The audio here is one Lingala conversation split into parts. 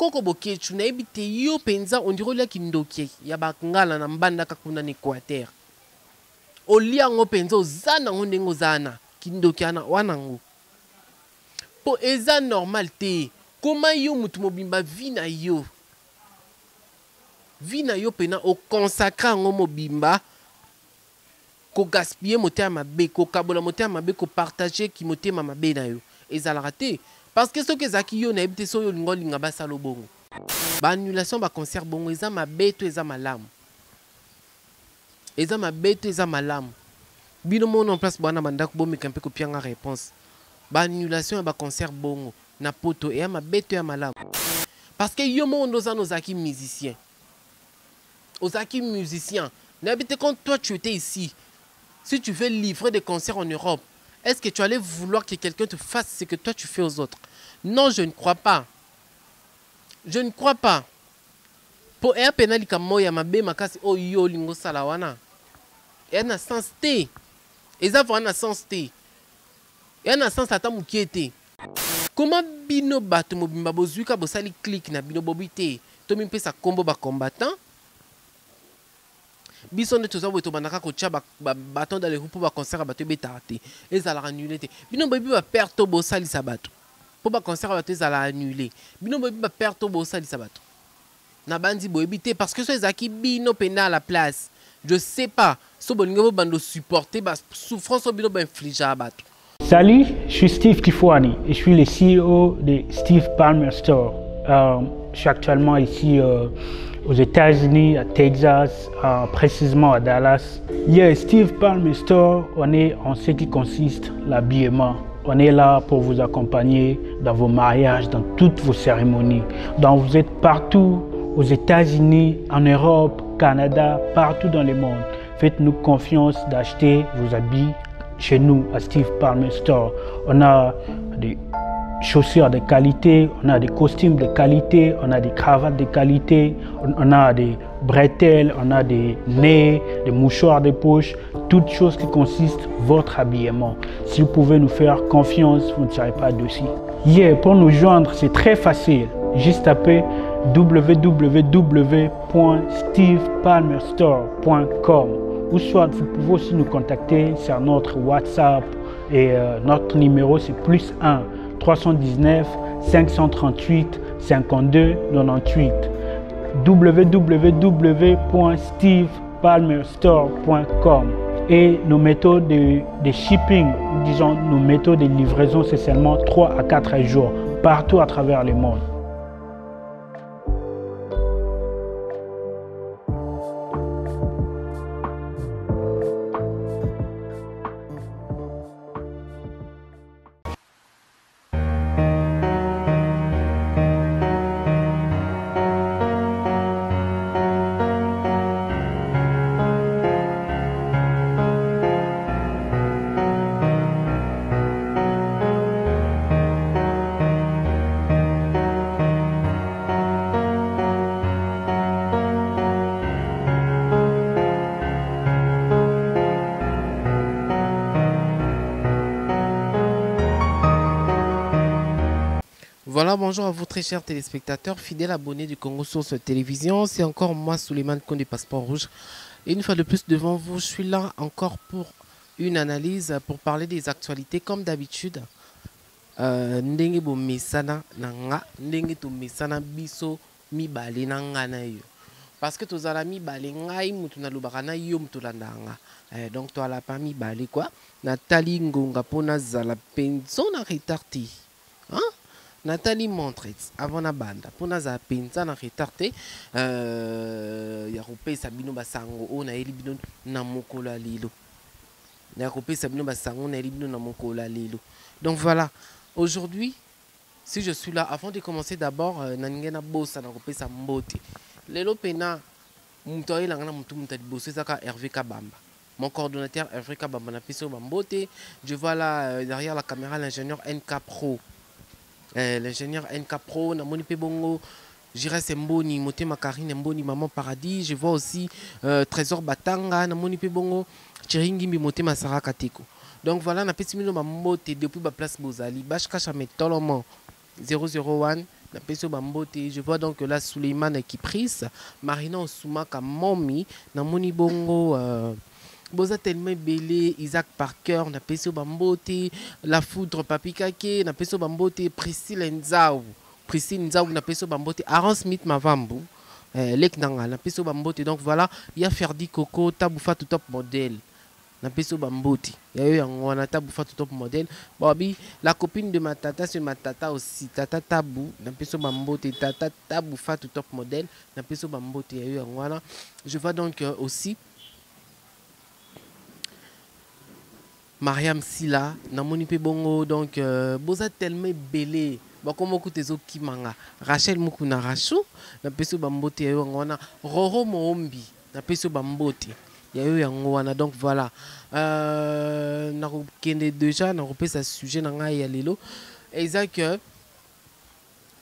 bakoko bokechu na ebite yo penza ondirolia kindokie ya bakngala na mbanda kakuna na Equateur. Olia ngo penza ozana ngo ndengo zana kindokia na wanango. Po eza normal te. Koma yo mutu mobimba vina yo. Vina yo pena o consacra ngo mobimba. Ko gaspiller motema mabe, ko kabola motema mabe, ko partager ki motema mabe na yo. Eza la raté. Parce que ce que zaki yo na ebite so yo lingo linga basalo bongo. Ba annulation ba concert bongo eza mabe to eza malamu. Eza mabe to eza malamu. Bino mon en place bana mandako bo mekampe ko pianga réponse. Ba annulation ba concert bongo na poto e mabe to ya malamu. Parce que yo mon oza no zaki musicien. Ozaki musicien. N'habite quand toi tu étais ici. Si tu veux livrer des concerts en Europe, est-ce que tu allais vouloir que quelqu'un te fasse ce que toi tu fais aux autres? Non, je ne crois pas. Je ne crois pas. Pour un penali comme moi, mabe makasi oh yo lingo salawana. Et na sens té. Et ça va na sens té. Et na sens ata mukiete. Comment bino bato mobimba bozuka bosali click na bino bobité. To mi pesa combo ba combattant. Bison de tous les autres banaka ko tia bâton dans les roues pour ba concert bato betarté. Et ça la annulé. Bino bobi ba perdre bo sali sabato. Pour ba concert bato ça la annulé. Bino bobi ba perdre bo sali sabato. Na bandi bo ebité parce que ceux qui bino pena à la place. Je sais pas. So bolingo bando supporter ba souffrance bino ba infliger à bato. Salut, je suis Steve Kifwani et je suis le CEO de Steve Palmer Store. Je suis actuellement ici aux États-Unis, à Texas, précisément à Dallas. Steve Palmer Store, on est en ce qui consiste l'habillement. On est là pour vous accompagner dans vos mariages, dans toutes vos cérémonies. Donc vous êtes partout aux États-Unis, en Europe, Canada, partout dans le monde. Faites-nous confiance d'acheter vos habits chez nous à Steve Palmer Store. On a des chaussures de qualité, on a des costumes de qualité, on a des cravates de qualité, on a des bretelles, on a des nez, des mouchoirs de poche, toutes choses qui consistent votre habillement. Si vous pouvez nous faire confiance, vous ne serez pas dessus. Pour nous joindre, c'est très facile. Juste taper www.stevepalmerstore.com ou soit vous pouvez aussi nous contacter sur notre WhatsApp et notre numéro c'est +1 319 538 52 98 www.stevepalmerstore.com et nos méthodes de shipping, disons nos méthodes de livraison, c'est seulement 3 à 4 jours partout à travers le monde. Voilà, bonjour à vous très chers téléspectateurs, fidèles abonnés du Congo Source Télévision. C'est encore moi, Souleymane Konde des Passeports Rouges. Et une fois de plus devant vous, je suis là encore pour une analyse, pour parler des actualités comme d'habitude. Ndenge bo mesana nanga, ndenge to mesana biso mi bale nanga na yo. Parce que tozala mi bale ngai mutu na lobaka na yo mutu landanga. Donc to ala pa mi bale quoi. Nathalie Ngonga pona zala penzo na retardi. Hein? Nathalie Montrez avant na banda pona za penza na retardé ya kopesa bino basango o na elibino na mokola lilo ya kopesa bino basango na elibino na mokola lilo. Donc voilà, aujourd'hui si je suis là avant de commencer d'abord na ngena bossa na kopesa mbote lelo pena muto elanga na mutu mutadi bossa zaka Hervé Kabamba, mon coordonnateur Hervé Kabamba na peso mbote. Je vois là derrière la caméra l'ingénieur NK Pro. L'ingénieur NK Pro, Namoni Pebongo, Jira Semboni, Motema Karine Mboni, Maman Paradis. Je vois aussi Trésor Batanga, Namoni Pebongo, Chiringimbi Motema Sarah Kateko. Donc voilà, na petit mino mamote depuis la place Bozali, Bashka Chamet Tolomo 001 na peso bambote. Je vois donc là Suleiman qui prise, Marina Osumaka Momi, na moni bongo Boza tellement belé, Isaac Parker, na peso bambote, La Foudre Papikake, na peso bambote, Priscille Nzaou, na peso bambote, Aaron Smith Mavambu, Lek Nanga, na peso bambote. Donc voilà, il y a Ferdi Coco, Taboufa tout top modèle. Na peso bambote. Il y a eu un Taboufa tout top modèle. Bobby, la copine de ma tata, c'est ma tata aussi, Tata Tabou, na peso bambote, Tata Taboufa tout top modèle, na peso bambote. Il y a eu un. Je vois donc aussi Mariam Silla, namoni pe bongo, donc boza tellement belé. Bakomo kutezo kimanga. Rachel Mukuna Rachou, na peso bambote ya wana. Roro Moombi, na peso bambote. Ya wana, donc voilà. Na kende déjà, na repé sa sujet na nga ya lelo. Exact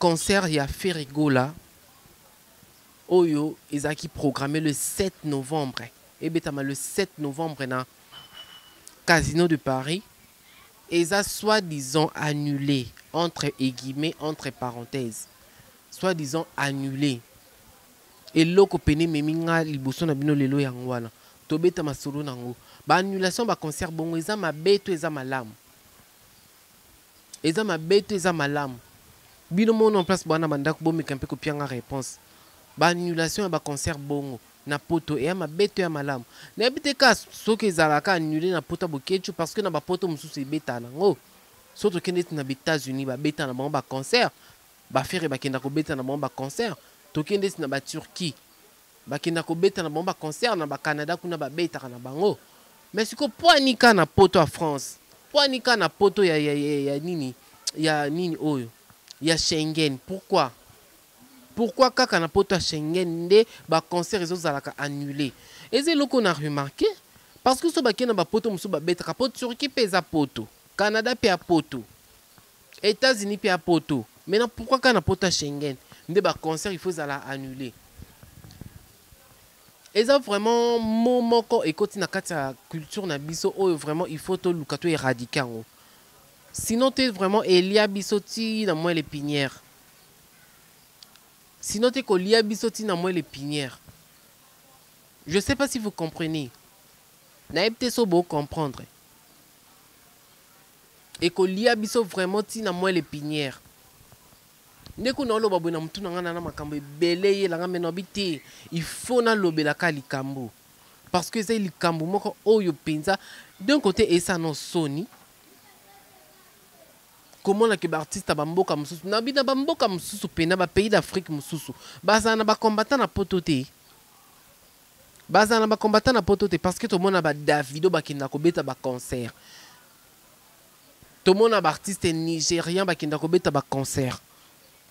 concert ya Ferigola. Oyo, ezaki programmé le 7 novembre. Et betama le 7 novembre na Casino de Paris, et ça soi-disant annulé, entre guillemets, entre parenthèses, soi-disant annulé. Et loko pene meminga liboso na bino lelo yangwana. Tobeta masolo nango. Ba annulation ba concert bongo eza mabeto eza malamu. Eza mabeto eza malamu. Bino mono en place bwana mandako bomi kampe ko pianga réponse. Ba annulation ba concert bongo. Na poto et ma bête ya malamu na bite ka soki ezalaka annulé na poto bokechu parce que na ba poto mususu ebeta nango soto kende na États-Unis ba beta na ba concert ba faire ba kenda ko beta na ba concert to kende na ba Turquie ba kenda ko beta na ba concert na ba Canada kuna ba beta na bango mais siko poanika na poto à France poanika na poto ya nini oyo ya Schengen. Pourquoi kaka na poto Schengen nde ba concert ezozalaka annulé? Eze loko na remarqué parce que so ba kena ba poto musu ba beta ka poto Turquie pesa poto, Canada pe a poto, États-Unis pe a poto. Maintenant pourquoi kana na poto Schengen nde ba concert il faut zala annulé? Eza vraiment momoko ekoti na kati ya culture na biso oyo vraiment il faut to luka to éradiquer ngo. Sinon t'es vraiment Elia Bisoti na moi les pinières. Sinon, tu es bisoti na moi les pinières. Je ne sais pas si vous comprenez. Naïbte so beau comprendre. Et que lia biso vraiment ti na moi les pinières. Neko na loba bona mutu na ngana na makambo beleye la ngame no biti. Il faut na lobela ka likambo. Parce que c'est likambo moko oyo penza d'un côté et ça non soni. Comment la artiste bamboka mususu na bina bamboka mususu pena ba pays d'Afrique mususu bazana ba combattant na potote parce que tout le monde a ba Davido ba kinda ko beta ba concert tout le monde a ba artiste nigérien ba kinda ko beta ba concert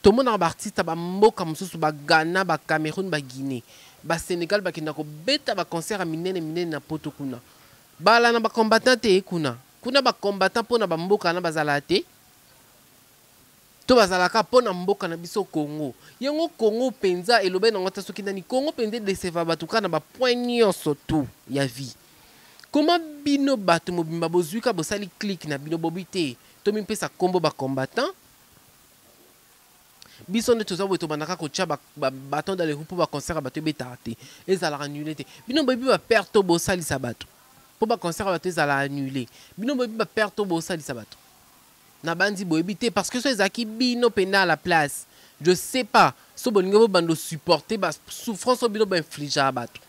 tout le monde a ba artiste bamboka mususu ba Ghana ba Cameroun ba Guinée ba Sénégal ba kinda ko beta ba concert a minene na poto kuna bala na ba combattant te kuna ba combattant pona bamboka na bazalate to bazalaka pona mboka na biso Congo. Yango Congo penza elobe na ngata soki nani Congo pende deseva batuka na ba point nyonso tout ya vie. Comment bino bato mobimba bozuka bosali click na bino bobite to mimpesa kombo ba combattant. Biso ne toza weto banaka ko tia ba baton dans les roues pour ba concert bato betarte. Ezala annulé te. Bino bobi ba perte to bosali sabato. Pour ba concert bato ezala annulé. Bino bobi ba perte to bosali sabato. Na bandi boebité parce que so ezaki bino pena à la place. Je sais pas. So bolingo bando supporter ba souffrance obino ba infliger à bato.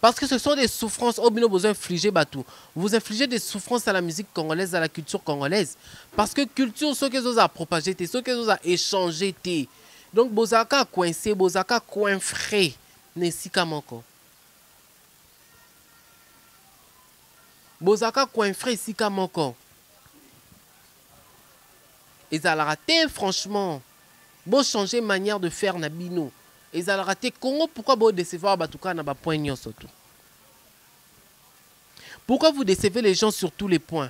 Parce que ce sont des souffrances obino besoin infliger bato. Vous infligez des souffrances à la musique congolaise, à la culture congolaise. Parce que culture so que zo a propagé te, so que zo a échangé te. Donc bozaka coincé, bozaka coin frais. Nesika moko. Bozaka coin frais sika moko. Et ça a raté, franchement. Bon changer manière de faire na bino. Et ça a raté. Congo, pourquoi vous décevez Batouka na ba point nyon surtout? Pourquoi vous décevez les gens sur tous les points?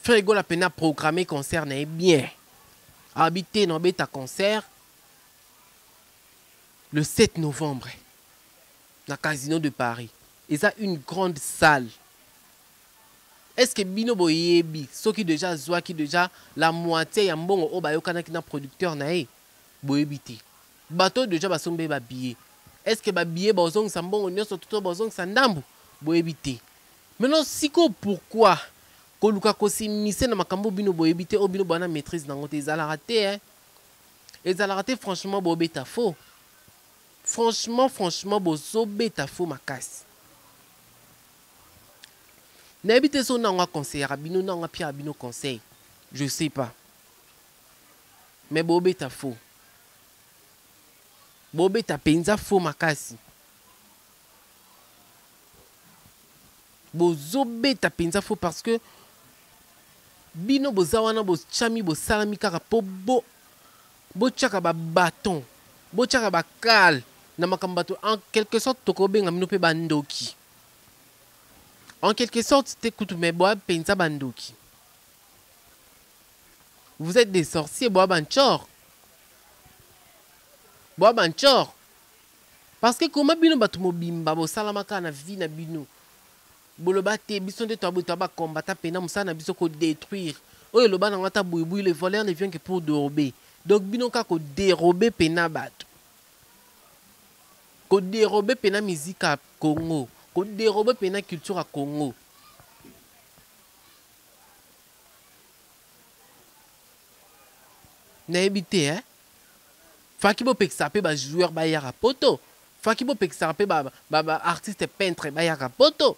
Frère la peine à programmer concert n'est bien. Habiter dans bêta concert le 7 novembre. Dans le Casino de Paris. Et ça une grande salle. est-ce que bino boyebi ceux qui déjà zoa qui déjà la moitié ya mbongo o bayokana ki na producteur na e boyebi te bato déjà basombe ba billet est-ce que ba billet bazong sa mbongo nyonso toto bazong sa ndambu boyebi te maintenant siko pourquoi koluka kosimise na makambo bino boyebi te o bino bana maîtrise nango te ezalaka te hein ezalaka te franchement bobeta faux franchement bozobeta faux makasi nayebi te so nanga conseillera bino nanga pia bino conseil je sais pas mais bobeta faux bobeta penza faux makasi bozobeta penza faux parce que bino bozawana bochami bosalami kaka po bochaka ba bâton bochaka ba kal na makambato en quelque sorte tokobenga mino pe bandoki en quelque sorte t'écoute mais boa penza bandoki vous êtes des sorciers boa banchor parce que comment bino batu mobimba bosalama ka na vie na bino boloba te biso nde toba combattre pena musala na biso ko détruire oyo loba na ngata boui les voleurs ne viennent que pour dérober donc bino ka ko dérober pena bato ko dérober pena musique à Congo ko dérober pena culture à Congo na ebité hein faki bo peksa pe ba joueur ba yara poto faki bo peksa pe ba artiste peintre ba yara poto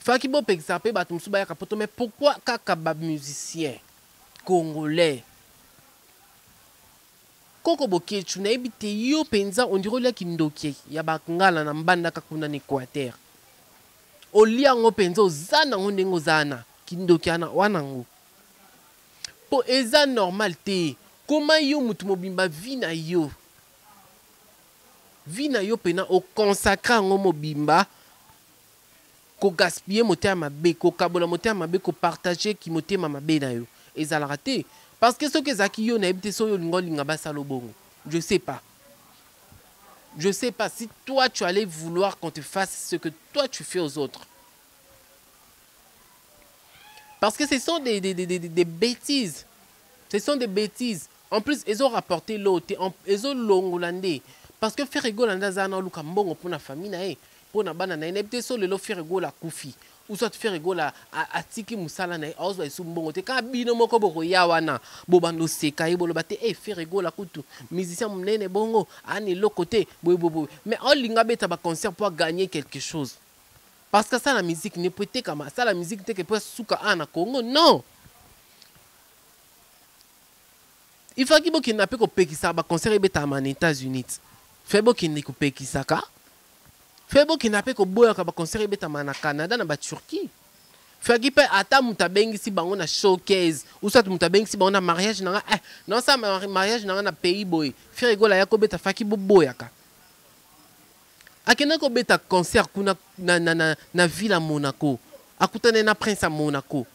faki bo peksa pe ba tumsu ba yara poto mais pourquoi kaka ba musicien congolais koko bokechu na ebité yo penza on dirait la kindoki ya ba ngala na mbanda ka kuna ni Équateur oliango penza ozana ngondengo zana kindoki ana wanango po eza normal te comment yo mutu mobimba vie na yo pena o consacrer ngo mobimba ko gaspiller motema mabe ko kabola motema mabe ko partager ki motema mabe na yo ezalaka te parce que ce que zaki yo na ebite so yo lingolinga basalo bongo je sais pas si toi tu allais vouloir qu'on te fasse ce que toi tu fais aux autres parce que ce sont des bêtises en plus ils ont rapporté l'autre ils ont longolandé parce que faire rigolanda zana luka mbongo pour la famille na e pour na bana na ebite so lelo faire rigola kufi ou soit faire rigola atiki musala na ozo esu mbongo te ka bino moko boko ya wana bobando seka e bolo bate e faire rigola kutu musicien munene bongo ani lokote boy mais on linga beta ba concert pour gagner quelque chose parce que ça la musique ne peut être comme ça la musique te que peut suka ana Congo non il faut qu'il y ait un pekisa ba concert beta aux États-Unis fait beaucoup qui ko pekisa ka fait beaucoup qui n'a pas ko boya ka ba concert beta na Canada na ba Turquie fait qu'il peut ata mutabengi si bango na showcase ou soit mutabengi si bango na mariage na non ça mariage na pays boy fait rigola ya ko beta faki boya ka akena ko beta concert kuna na ville à Monaco akutane na prince à Monaco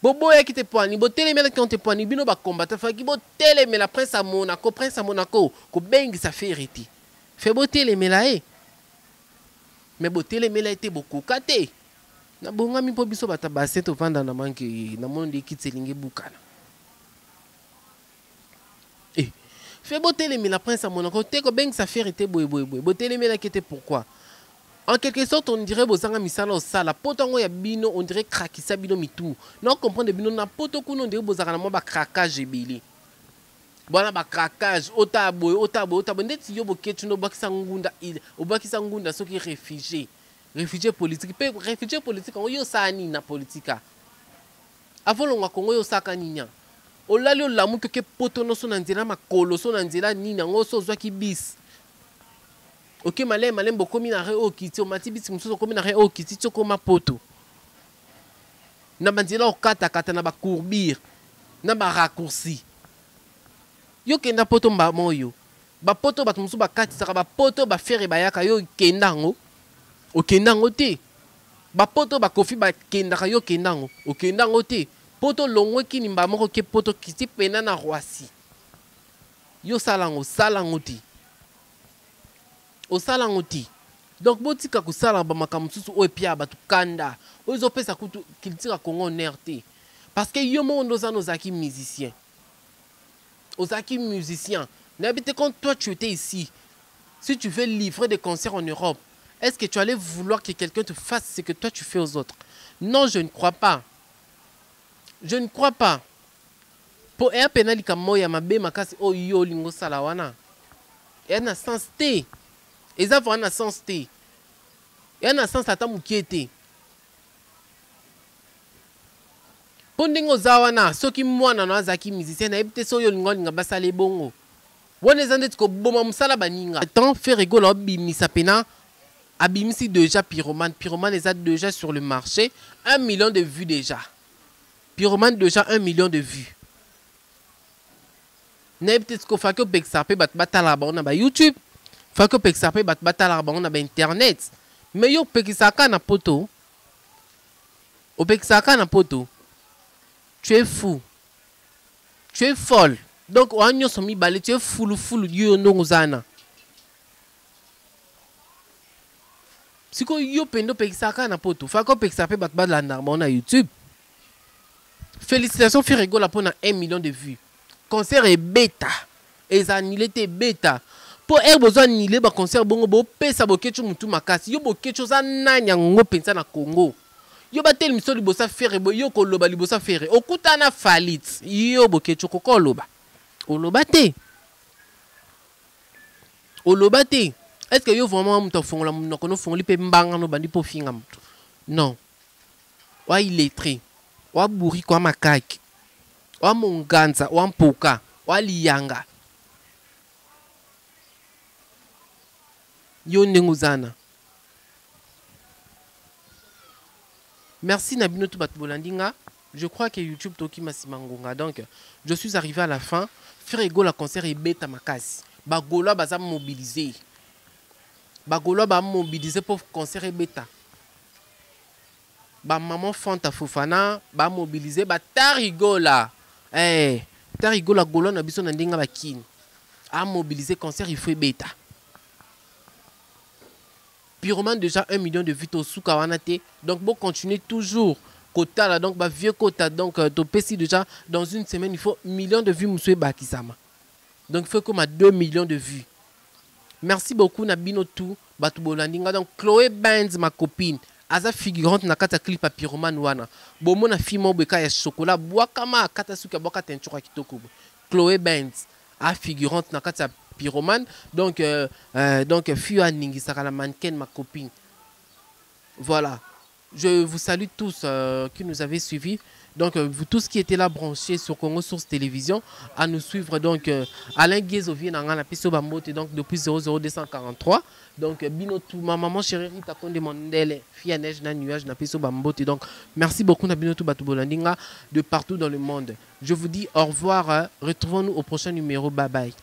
boboya ki te poani bo telemela ki on te poani bino ba combattre faki bo telemela prince à Monaco ko bengi sa feriti fait bo telemela mais bo telemela était beaucoup kate na bonga mi po biso bata basse to vanda na manki na monde ki tselinge bukana fait bo telemela prince à Monaco te ko bengi sa feriti boy bo telemela ki te pourquoi en quelque sorte on dirait bozanga misala osala potongo ya bino on dirait krakisa bino mitu non comprendre bino na poto kuno on dirait bozanga na mo ba craquage ebeli bona ba craquage otabo ndeti yo boketu no bakisa ngunda soki réfugié politique pe réfugié politique on yo sani na politika avolonga Kongo yo saka ninya olali olamu ke poto no so na nzela makolo so na nzela nini ngo so zwa ki bis ok malem bokomi na re o kiti o matibisi mususu komi na re o kiti tsoko mapoto na banzela o kata na ba courbir na ba raccourci yo kenda poto mba moyo ba poto ba mususu ba kati saka ba poto ba fere bayaka yo kendango o kendango te ba poto ba kofi ba kendaka yo kendango o kendango te poto longwe kini mba moko ke poto kiti pena na Roissy yo salango te osalango ti Donc botika kusala ba makamususu o epia ba tukanda ozo pesa kutu kiltira Congo nerte parce que yo mo ndoza nozaki musicien ozaki musicien n'habite quand toi tu étais ici si tu veux livrer des concerts en Europe est-ce que tu allais vouloir que quelqu'un te fasse ce que toi tu fais aux autres? Non, je ne crois pas. Je ne crois pas. Pour un penali comme moi, mabe makasi o yo lingo salawana. Et na sens té. Et ça va na sens té. Et na sens ata mukiete. Pondingo zawana, soki mwana na zaki musicien na ebite so yo lingo linga basale bongo. Wone zande tiko boma musala baninga. Tant faire rigolo obimisa pena. Abimisi déjà Pyromane. Pyromane est déjà sur le marché. 1 million de vues déjà. Pyromane déjà 1 million de vues. N'est peut-être qu'on fait que Pexarpe bat batala on a YouTube. Fait que Pexarpe bat batala on a Internet. Mais yo Pexaka na poto. Au Pexaka na poto. Tu es fou. Tu es folle. Donc on a somi balé tu es fou yo no zana. Si yo pendo Pexaka na poto, fa ko Pexarpe bat landa on a YouTube. Félicitations Ferrego la pour 1 million de vues. Concert est bêta. Et ça annulé te bêta. Pour elle besoin annuler ba concert bongo bo pesa bo kecho mutu makasi. Yo bo kecho za nanya ngo pensa na Congo. Yo ba tel miso libosa Ferrego yo ko loba libosa Ferre. Okuta na falit. Yo bo kecho ko loba. Oloba te. Oloba te. Est-ce que yo vraiment muto fongola muno kono fongoli pe mbanga no bandi po finga mutu? Non. Wa illettré. Wa bourri kwa makaki. Wa monganza, wa mpoka, wa liyanga. Yo ndenguzana. Merci Nabino Tubatbolandinga. Je crois que YouTube Toki Masimangonga. Donc, je suis arrivé à la fin. Frérego la concert est bête à makasi. Bagola baza mobilisé. Bagola ba mobilisé pour concert est bêta. Ba maman Fanta Fofana ba mobilisé ba tarigola. Eh, tarigola gola na biso na ndinga ba kin. A mobilisé concert il faut bêta. Pyromane déjà 1 million de vues au Soukawanate. Donc bon continuer toujours. Kota là donc ba vieux quota donc to pesi déjà dans une semaine il faut 1 million de vues Moussoué Bakisama. Donc il faut comme à 2 millions de vues. Merci beaucoup Nabino tout Batubolandinga. Donc Chloé Benz ma copine aza figurante na kata clip à Pyromane wana. Bomo na fimo beka ya chocolat boakama kata suka boka tenchura kitoko. Chloé Benz a figurante na kata Pyromane. Donc Fua Ningi sera la mannequin ma copine. Voilà. Je vous salue tous qui nous avez suivis. Donc, vous tous qui étaient là branchés sur Congo Source Télévision, à nous suivre. Donc, Alain Guézovier n'a rien à Bambote, donc depuis 00243. Donc, Binotou, ma maman chérie, Rita Konde Mondele, fille à neige, na nuage, na Piso Bambote. Donc, merci beaucoup, Nabinotou Batubolandinga, de partout dans le monde. Je vous dis au revoir. Retrouvons-nous au prochain numéro. Bye bye.